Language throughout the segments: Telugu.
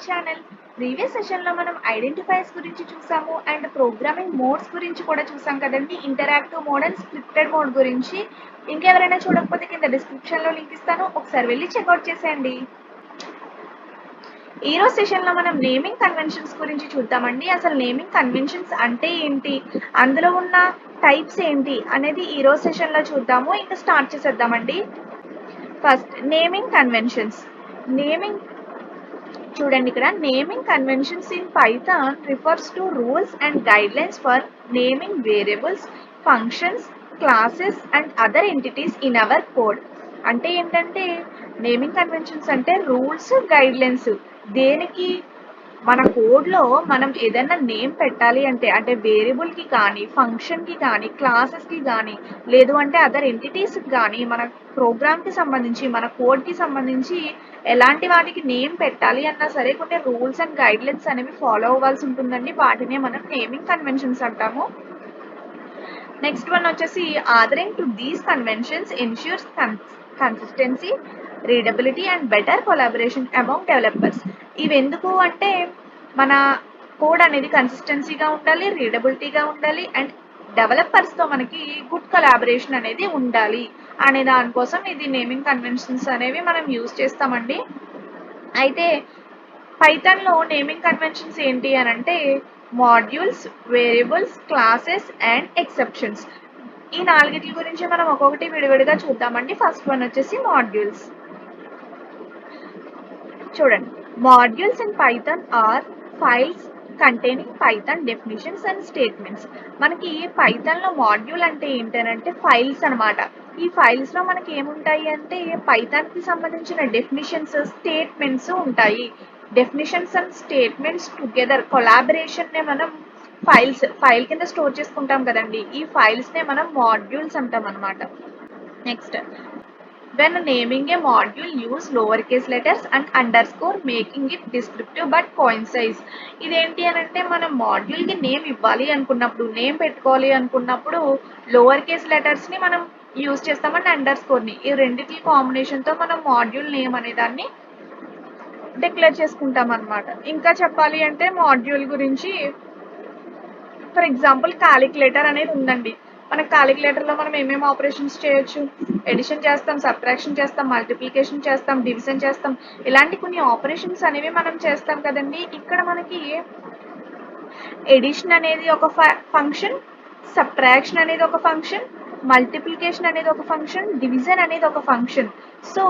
ఛానల్. ప్రీవియస్ సెషన్లో మనం ఐడెంటిఫైర్స్ గురించి చూసాము అండ్ ప్రోగ్రామింగ్ మోడ్స్ గురించి కూడా చూసాం కదండి. Interactive mode and scripted mode గురించి. ఇంకెవరైనా చూడకపోతే కింద డిస్క్రిప్షన్లో లింక్ ఇస్తాను, ఒకసారి వెళ్ళి చెక్అవుట్ చేసేయండి. ఈరోజు సెషన్లో మనం నేమింగ్ కన్వెన్షన్స్ గురించి చూద్దామండి. అసలు నేమింగ్ కన్వెన్షన్స్ అంటే ఏంటి, అందులో ఉన్న టైప్స్ ఏంటి అనేది ఈరోజు సెషన్లో చూద్దాము. ఇంకా స్టార్ట్ చేసేద్దామండి. First naming conventions. నేమింగ్ చూడండి, ఇక్కడ naming conventions in Python refers to rules and guidelines for naming variables, functions, classes and other entities in our code. అంటే ఏంటంటే నేమింగ్ కన్వెన్షన్స్ అంటే రూల్స్, గైడ్లైన్స్. దేనికి మన కోడ్లో మనం ఏదైనా నేమ్ పెట్టాలి అంటే వేరియబుల్కి కానీ, ఫంక్షన్కి కానీ, క్లాసెస్కి కానీ, లేదు అంటే అదర్ ఎంటిటీస్కి కానీ, మన ప్రోగ్రామ్కి సంబంధించి, మన కోడ్కి సంబంధించి ఎలాంటి వాటికి నేమ్ పెట్టాలి అన్నా సరే కొన్ని రూల్స్ అండ్ గైడ్లైన్స్ అనేవి ఫాలో అవ్వాల్సి ఉంటుందండి. వాటినే మనం నేమింగ్ కన్వెన్షన్స్ అంటాము. నెక్స్ట్ వన్ వచ్చేసి adhering to these conventions ensures consistency, readability and better collaboration among developers. ఇవి ఎందుకు అంటే మన కోడ్ అనేది కన్సిస్టెన్సీగా ఉండాలి, రీడబిలిటీగా ఉండాలి అండ్ డెవలపర్స్తో మనకి గుడ్ కొలాబరేషన్ అనేది ఉండాలి అనే దానికోసం ఇది నేమింగ్ కన్వెన్షన్స్ అనేవి మనం యూజ్ చేస్తామండి. అయితే పైథాన్లో నేమింగ్ కన్వెన్షన్స్ ఏంటి అని అంటే modules, variables, classes and exceptions. ఈ నాలుగిటి గురించి మనం ఒక్కొక్కటి విడివిడిగా చూద్దామండి. ఫస్ట్ వన్ వచ్చేసి మాడ్యూల్స్. చూడండి, modules in Python are files containing Python definitions and statements. మనకి పైథాన్లో మాడ్యూల్ అంటే ఏంటంటే ఫైల్స్ అనమాట. ఈ ఫైల్స్లో మనకి ఏముంటాయి అంటే పైథాన్కి సంబంధించిన డెఫినిషన్స్, స్టేట్మెంట్స్ ఉంటాయి. డెఫినిషన్స్ అండ్ స్టేట్మెంట్స్ టుగెదర్ కొలాబరేషన్నే మనం ఫైల్ కింద స్టోర్ చేసుకుంటాం కదండి. ఈ ఫైల్స్నే మనం మాడ్యూల్స్ అంటాం అనమాట. Next, when naming a module use lowercase letters and underscore making it descriptive but concise. ఇదేంటి అని అంటే మనం మాడ్యూల్కి నేమ్ ఇవ్వాలి అనుకున్నప్పుడు, నేమ్ పెట్టుకోవాలి అనుకున్నప్పుడు లోవర్ కేస్ లెటర్స్ని మనం యూజ్ చేస్తామంటే అండర్స్కోర్ని. ఈ రెండింటి కాంబినేషన్తో మనం మాడ్యూల్ నేమ్ అనే దాన్ని డిక్లేర్ చేసుకుంటాం అనమాట. ఇంకా చెప్పాలి అంటే మాడ్యూల్ గురించి ఫర్ ఎగ్జాంపుల్ క్యాలిక్యులేటర్ అనేది ఉందండి. మన క్యాలిక్యులేటర్లో మనం ఏమేమి ఆపరేషన్స్ చేయొచ్చు, ఎడిషన్ చేస్తాం, సబ్ట్రాక్షన్ చేస్తాం, మల్టిప్లికేషన్ చేస్తాం, డివిజన్ చేస్తాం, ఇలాంటి కొన్ని ఆపరేషన్స్ అనేవి మనం చేస్తాం కదండి. ఇక్కడ మనకి ఎడిషన్ అనేది ఒక ఫంక్షన్, సబ్ట్రాక్షన్ అనేది ఒక ఫంక్షన్, మల్టిప్లికేషన్ అనేది ఒక ఫంక్షన్, డివిజన్ అనేది ఒక function. So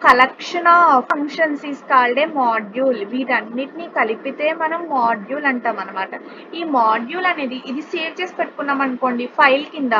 collection of functions is called a module. వీటన్నిటిని కలిపితే మనం మాడ్యూల్ అంటాం అనమాట. ఈ మాడ్యూల్ అనేది ఇది సేవ్ చేసి పెట్టుకున్నాం అనుకోండి ఫైల్ కింద,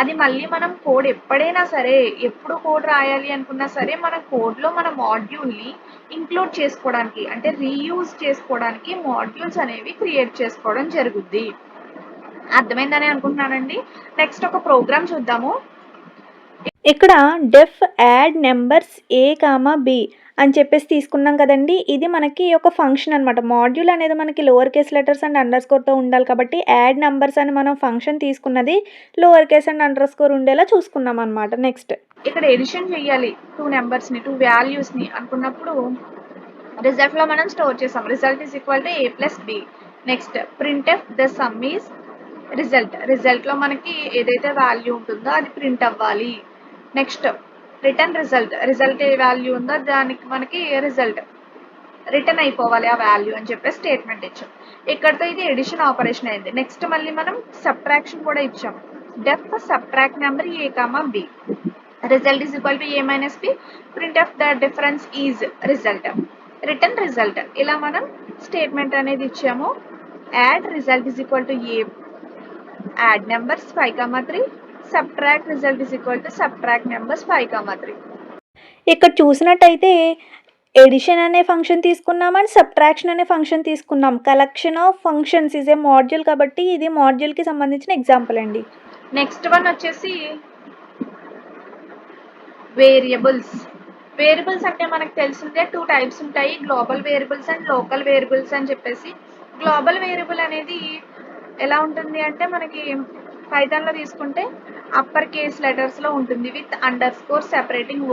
అది మళ్ళీ మనం కోడ్ ఎప్పుడైనా సరే, ఎప్పుడు కోడ్ రాయాలి అనుకున్నా సరే మన కోడ్లో మన మాడ్యూల్ని ఇంక్లూడ్ చేసుకోవడానికి అంటే రీయూజ్ చేసుకోవడానికి మాడ్యూల్స్ అనేవి క్రియేట్ చేసుకోవడం జరుగుద్ది. అర్థమైందని అనుకుంటున్నానండి. నెక్స్ట్ ఒక ప్రోగ్రామ్ చూద్దాము. ఇక్కడ డెఫ్ యాడ్ నెంబర్స్ ఏ కామా బి అని చెప్పేసి తీసుకున్నాం కదండి. ఇది మనకి ఒక ఫంక్షన్ అనమాట. మాడ్యూల్ అనేది మనకి లోవర్ కేస్ లెటర్స్ అండ్ అండర్ స్కోర్తో ఉండాలి కాబట్టి యాడ్ నెంబర్స్ అని మనం ఫంక్షన్ తీసుకున్నది lower case and underscore ఉండేలా చూసుకున్నాం అనమాట. నెక్స్ట్ ఇక్కడ ఎడిషన్ చేయాలి 2 నెంబర్స్ని, 2 వాల్యూస్ని అనుకున్నప్పుడు రిజల్ట్లో మనం స్టోర్ చేసాం. Result is equal to A plus B. Next printf the sum is రిజల్ట్లో మనకి ఏదైతే వాల్యూ ఉంటుందో అది ప్రింట్ అవ్వాలి. నెక్స్ట్ రిటర్న్ రిజల్ట్ ఏ వాల్యూ ఉందో దానికి మనకి రిజల్ట్ రిటర్న్ అయిపోవాలి ఆ వాల్యూ అని చెప్పి స్టేట్మెంట్ ఇచ్చాం. ఇక్కడతో ఇది ఎడిషన్ ఆపరేషన్ అయింది. నెక్స్ట్ మళ్ళీ మనం సబ్ట్రాక్షన్ కూడా ఇచ్చాం. Def subtract number A comma B, result is equal to A minus B, print of the difference is result, return result. ఇలా మనం స్టేట్మెంట్ అనేది ఇచ్చాము. Add result is equal to A add numbers 5, 3, subtract result is equal to subtract numbers 5, 3. ఇక్కడ చూసినట్టయితే ఎడిషన్ అనే ఫంక్షన్ తీసుకున్నాం అండ్ సబ్ట్రాక్షన్ అనే ఫంక్షన్ తీసుకున్నాం. Collection of functions is a module కాబట్టి ఇది మాడ్యూల్కి సంబంధించిన ఎగ్జాంపుల్ అండి. నెక్స్ట్ వన్ వచ్చేసి వేరియబుల్స్. వేరియబుల్స్ అంటే మనకు తెలిసిందే 2 టైప్స్ ఉంటాయి, global variables and local variables అని చెప్పేసి. గ్లోబల్ వేరియబుల్ అనేది ఎలా ఉంటుంది అంటే మనకి పైథాన్లో తీసుకుంటే అప్పర్ కేస్ లెటర్స్లో ఉంటుంది with under score separating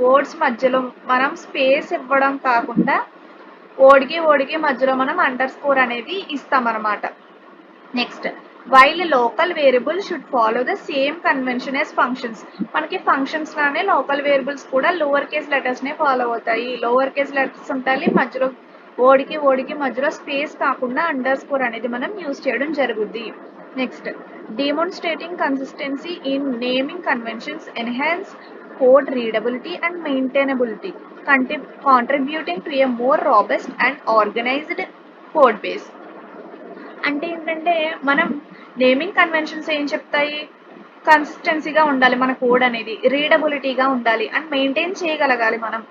words మధ్యలో మనం స్పేస్ ఇవ్వడం కాకుండా ఓడికి మధ్యలో మనం అండర్ స్కోర్ అనేది ఇస్తామన్నమాట. Next, while local variable should follow the same convention as functions. మనకి ఫంక్షన్స్ లానే లోకల్ వేరియబుల్స్ కూడా లోవర్ కేస్ లెటర్స్ నే ఫాలో అవుతాయి. లోవర్ కేస్ లెటర్స్ ఉంటాయి, మధ్యలో ఓడికి మధ్యలో స్పేస్ కాకుండా అండర్ స్కోర్ అనేది మనం యూజ్ చేయడం జరుగుద్ది. Next, demonstrating consistency in naming conventions enhance code readability and maintainability, contributing to A more robust and organised code base. అంటే ఏంటంటే మనం నేమింగ్ కన్వెన్షన్స్ ఏం చెప్తాయి, కన్సిస్టెన్సీగా ఉండాలి మన కోడ్ అనేది, రీడబిలిటీగా ఉండాలి అండ్ మెయింటైన్ చేయగలగాలి మనం.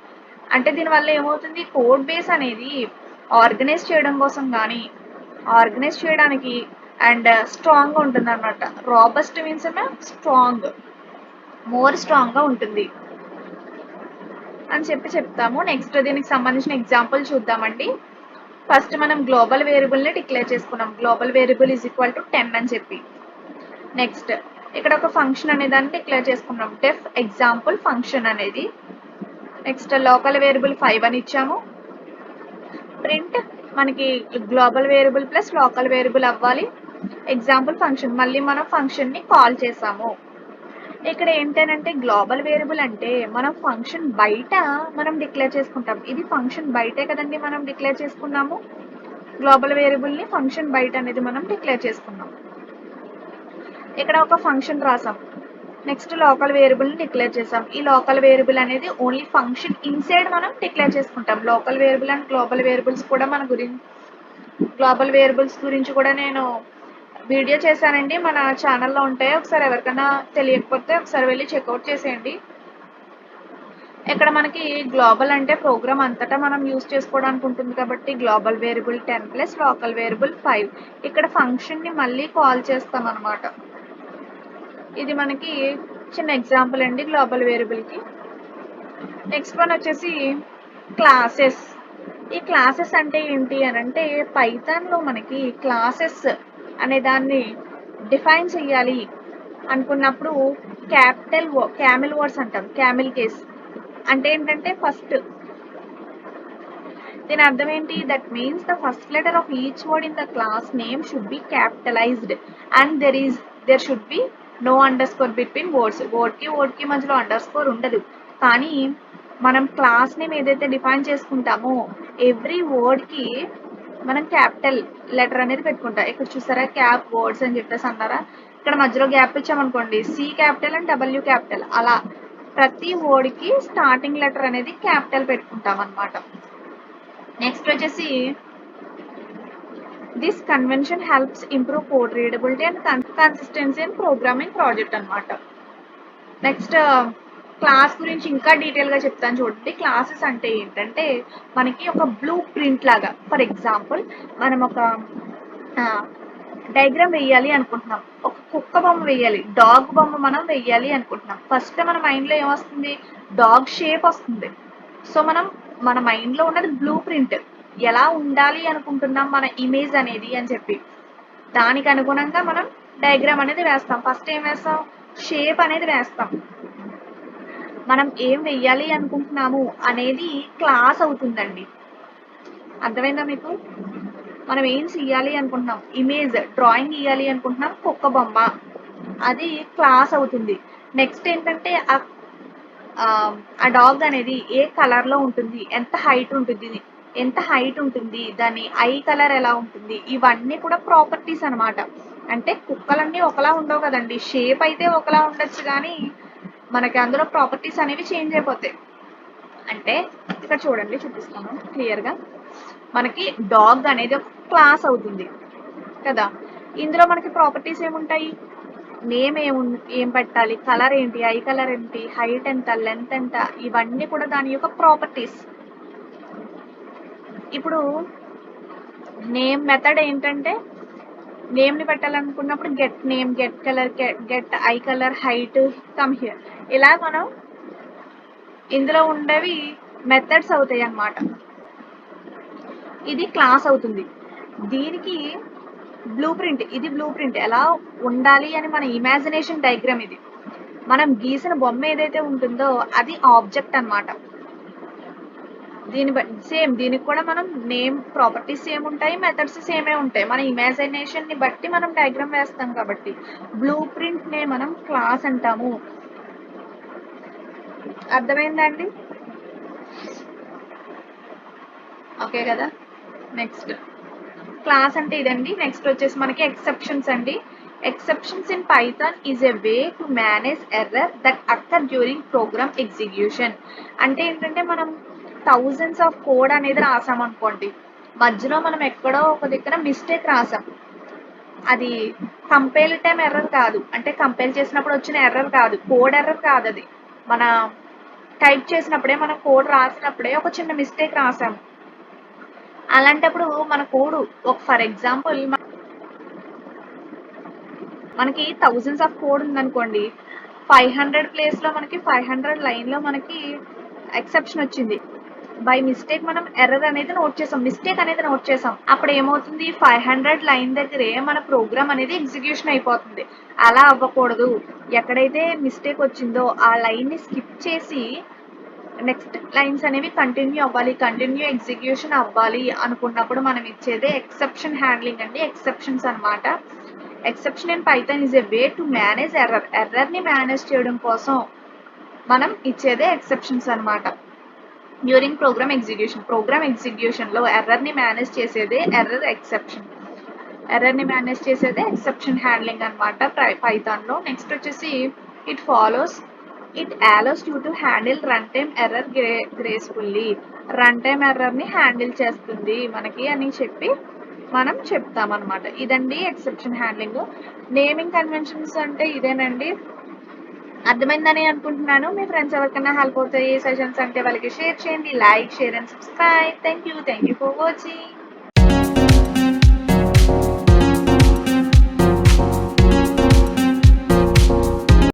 అంటే దీనివల్ల ఏమవుతుంది, కోడ్ బేస్ అనేది ఆర్గనైజ్ చేయడం కోసం కానీ ఆర్గనైజ్ చేయడానికి అండ్ స్ట్రాంగ్గా ఉంటుంది అనమాట. రాబస్ట్ మీన్స్ స్ట్రాంగ్, మోర్ స్ట్రాంగ్గా ఉంటుంది అని చెప్తాము. నెక్స్ట్ దీనికి సంబంధించిన ఎగ్జాంపుల్ చూద్దామండి. ఫస్ట్ మనం గ్లోబల్ వేరియబుల్ని డిక్లేర్ చేసుకున్నాం. Global variable is equal to 10 అని చెప్పి. నెక్స్ట్ ఇక్కడ ఒక ఫంక్షన్ అనే దాన్ని డిక్లేర్ చేసుకున్నాం, డెఫ్ ఎగ్జాంపుల్ ఫంక్షన్ అనేది. నెక్స్ట్ లోకల్ వేరియబుల్ 5 అని ఇచ్చాము. ప్రింట్ మనకి global variable plus local variable అవ్వాలి. ఎగ్జాంపుల్ ఫంక్షన్, మళ్ళీ మనం ఫంక్షన్ని కాల్ చేసాము. ఇక్కడ ఏంటంటే గ్లోబల్ వేరియబుల్ అంటే మనం ఫంక్షన్ బయట మనం డిక్లేర్ చేసుకుంటాం. ఇది ఫంక్షన్ బయటే కదండి మనం డిక్లేర్ చేసుకున్నాము. గ్లోబల్ వేరియబుల్ని ఫంక్షన్ బయట అనేది మనం డిక్లేర్ చేసుకున్నాం. ఇక్కడ ఒక ఫంక్షన్ రాసాం. నెక్స్ట్ లోకల్ వేరియబుల్ని డిక్లేర్ చేసాం. ఈ లోకల్ వేరియబుల్ అనేది ఓన్లీ ఫంక్షన్ ఇన్సైడ్ మనం డిక్లేర్ చేసుకుంటాం. Local variable and global variables కూడా గ్లోబల్ వేరియబుల్స్ గురించి కూడా నేను వీడియో చేశానండి, మన ఛానల్లో ఉంటాయి. ఒకసారి ఎవరికైనా తెలియకపోతే ఒకసారి వెళ్ళి చెక్అవుట్ చేసేయండి. ఇక్కడ మనకి గ్లోబల్ అంటే ప్రోగ్రామ్ అంతటా మనం యూజ్ చేసుకోవడానికి ఉంటుంది కాబట్టి global variable 10 plus local variable 5. ఇక్కడ ఫంక్షన్ని మళ్ళీ కాల్ చేస్తాం అనమాట. ఇది మనకి చిన్న ఎగ్జాంపుల్ అండి గ్లోబల్ వేరియబుల్కి. నెక్స్ట్ వన్ వచ్చేసి క్లాసెస్. ఈ క్లాసెస్ అంటే ఏంటి అని అంటే పైథాన్లో మనకి క్లాసెస్ అనే దాన్ని డిఫైన్ చేయాలి అనుకున్నప్పుడు క్యామిల్ వర్డ్స్ అంటాం. క్యామిల్ కేస్ అంటే ఏంటంటే ఫస్ట్, దీని అర్థం ఏంటి, that means the first letter of each word in the class name should be capitalized and there should be no underscore between words. వర్డ్కి మధ్యలో అండర్ స్కోర్ ఉండదు. కానీ మనం క్లాస్ నేమ్ ఏదైతే డిఫైన్ చేసుకుంటామో ఎవ్రీ వర్డ్కి మనం క్యాపిటల్ లెటర్ అనేది పెట్టుకుంటాం. ఇక్కడ చూసారా క్యాప్ వర్డ్స్ అని చెప్పేసి అన్నారా, ఇక్కడ మధ్యలో గ్యాప్ ఇచ్చామనుకోండి C capital and W capital, అలా ప్రతి వర్డ్కి స్టార్టింగ్ లెటర్ అనేది క్యాపిటల్ పెట్టుకుంటాం అనమాట. నెక్స్ట్ వచ్చేసి this convention helps improve code readability and consistency and programming project అనమాట. నెక్స్ట్ క్లాస్ గురించి ఇంకా డీటెయిల్గా చెప్తాను చూడండి. క్లాసెస్ అంటే ఏంటంటే మనకి ఒక బ్లూ ప్రింట్ లాగా. ఫర్ ఎగ్జాంపుల్ మనం ఒక డయాగ్రామ్ వేయాలి అనుకుంటున్నాం, ఒక కుక్క బొమ్మ వేయాలి, డాగ్ బొమ్మ మనం వేయాలి అనుకుంటున్నాం. ఫస్ట్ మన మైండ్లో ఏమొస్తుంది, డాగ్ షేప్ వస్తుంది. సో మన మైండ్లో ఉన్నది బ్లూ ప్రింట్, ఎలా ఉండాలి అనుకుంటున్నాం మన ఇమేజ్ అనేది అని చెప్పి దానికి అనుగుణంగా మనం డయాగ్రామ్ అనేది వేస్తాం. ఫస్ట్ ఏం వేస్తాం, షేప్ అనేది వేస్తాం. మనం ఏం వెయ్యాలి అనుకుంటున్నాము అనేది క్లాస్ అవుతుందండి. అర్థమైందా మీకు? మనం ఏం చెయ్యాలి అనుకుంటున్నాం, ఇమేజ్ డ్రాయింగ్ ఇవ్వాలి అనుకుంటున్నాం, కుక్క బొమ్మ, అది క్లాస్ అవుతుంది. నెక్స్ట్ ఏంటంటే ఆ డాగ్ అనేది ఏ కలర్లో ఉంటుంది, ఎంత హైట్ ఉంటుంది, దాని ఐ కలర్ ఎలా ఉంటుంది, ఇవన్నీ కూడా ప్రాపర్టీస్ అనమాట. అంటే కుక్కలన్నీ ఒకలా ఉండవు కదండి, షేప్ అయితే ఒకలా ఉండొచ్చు కానీ మనకి అందులో ప్రాపర్టీస్ అనేవి చేంజ్ అయిపోతాయి. అంటే ఇక్కడ చూడండి, చూపిస్తాను క్లియర్గా. మనకి డాగ్ అనేది ఒక క్లాస్ అవుతుంది కదా, ఇందులో మనకి ప్రాపర్టీస్ ఏముంటాయి, నేమ్ ఏం పెట్టాలి, కలర్ ఏంటి, ఐ కలర్ ఏంటి, హైట్ ఎంత, లెంత్ ఎంత, ఇవన్నీ కూడా దాని యొక్క ప్రాపర్టీస్. ఇప్పుడు నేమ్ మెథడ్ ఏంటంటే నేమ్ని పెట్టాలనుకున్నప్పుడు get name, get colour, get eye colour, height, come here, ఇలా మనం ఇందులో ఉండేవి మెథడ్స్ అవుతాయి అన్నమాట. ఇది క్లాస్ అవుతుంది. దీనికి బ్లూ ప్రింట్, ఇది బ్లూ ప్రింట్ ఎలా ఉండాలి అని మన ఇమాజినేషన్ డయాగ్రామ్. ఇది మనం గీసిన బొమ్మ ఏదైతే ఉంటుందో అది ఆబ్జెక్ట్ అన్నమాట. సేమ్ దీనికి కూడా మనం నేమ్ ప్రాపర్టీస్ సేమ్ ఉంటాయి, మెథడ్స్ సేమే ఉంటాయి. మన ఇమాజినేషన్ ని బట్టి మనం డయాగ్రామ్ వేస్తాం కాబట్టి బ్లూ ప్రింట్ నే మనం క్లాస్ అంటాము. అర్థమైందండి? ఓకే కదా. నెక్స్ట్ క్లాస్ అంటే ఇదండి. నెక్స్ట్ వచ్చేసి మనకి ఎక్సెప్షన్స్ అండి. Exceptions in Python is a way to manage error that అక్కర్ during program execution. అంటే ఏంటంటే మనం థౌజండ్స్ ఆఫ్ కోడ్ అనేది రాసాం అనుకోండి, మధ్యలో మనం ఎక్కడో ఒక దగ్గర మిస్టేక్ రాసాం, అది కంపైల్ టైం ఎర్రర్ కాదు, అంటే కంపైల్ చేసినప్పుడు వచ్చిన ఎర్రర్ కాదు, కోడ్ ఎర్రర్ కాదు, అది మన టైప్ చేసినప్పుడే, మనం కోడ్ రాసినప్పుడే ఒక చిన్న మిస్టేక్ రాసాం. అలాంటప్పుడు మన కోడ్ ఫర్ ఎగ్జాంపుల్ మనకి థౌజండ్స్ ఆఫ్ కోడ్ ఉందనుకోండి, 500 ప్లేస్లో మనకి 500 లైన్లో మనకి ఎక్సెప్షన్ వచ్చింది. బై మిస్టేక్ మనం ఎర్రర్ అనేది నోట్ చేసాం, మిస్టేక్ అనేది నోట్ చేసాం. అప్పుడు ఏమవుతుంది, 500 లైన్ దగ్గరే మన ప్రోగ్రామ్ అనేది ఎగ్జిక్యూషన్ అయిపోతుంది. అలా అవ్వకూడదు. ఎక్కడైతే మిస్టేక్ వచ్చిందో ఆ లైన్ని స్కిప్ చేసి నెక్స్ట్ లైన్స్ అనేవి కంటిన్యూ అవ్వాలి, కంటిన్యూ ఎగ్జిక్యూషన్ అవ్వాలి అనుకున్నప్పుడు మనం ఇచ్చేదే ఎక్సెప్షన్ హ్యాండ్లింగ్ అండి, ఎక్సెప్షన్స్ అన్నమాట. Exception in Python is a way to manage error. ఎర్రర్ని మేనేజ్ చేయడం కోసం మనం ఇచ్చేదే ఎక్సెప్షన్స్ అన్నమాట. డ్యూరింగ్ ప్రోగ్రామ్ ఎగ్జిక్యూషన్లో ఎర్రర్ని మేనేజ్ చేసేదే ఎర్రర్ ఎక్సెప్షన్. ఎర్రర్ని మేనేజ్ చేసేదే ఎక్సెప్షన్ హ్యాండ్లింగ్ అనమాట పైథాన్లో. నెక్స్ట్ వచ్చేసి it allows you to handle run time error gracefully. Run time ఎర్రర్ని హ్యాండిల్ చేస్తుంది మనకి అని చెప్పి మనం చెప్తామన్నమాట. ఇదండి ఎక్సెప్షన్ హ్యాండ్లింగ్. నేమింగ్ కన్వెన్షన్స్ అంటే ఇదేనండి. అర్థమైందని అనుకుంటున్నాను. మీ ఫ్రెండ్స్ ఎవరికైనా హెల్ప్ అవుతాయి సెషన్స్ అంటే వాళ్ళకి షేర్ చేయండి. Like, share and subscribe. Thank you for watching.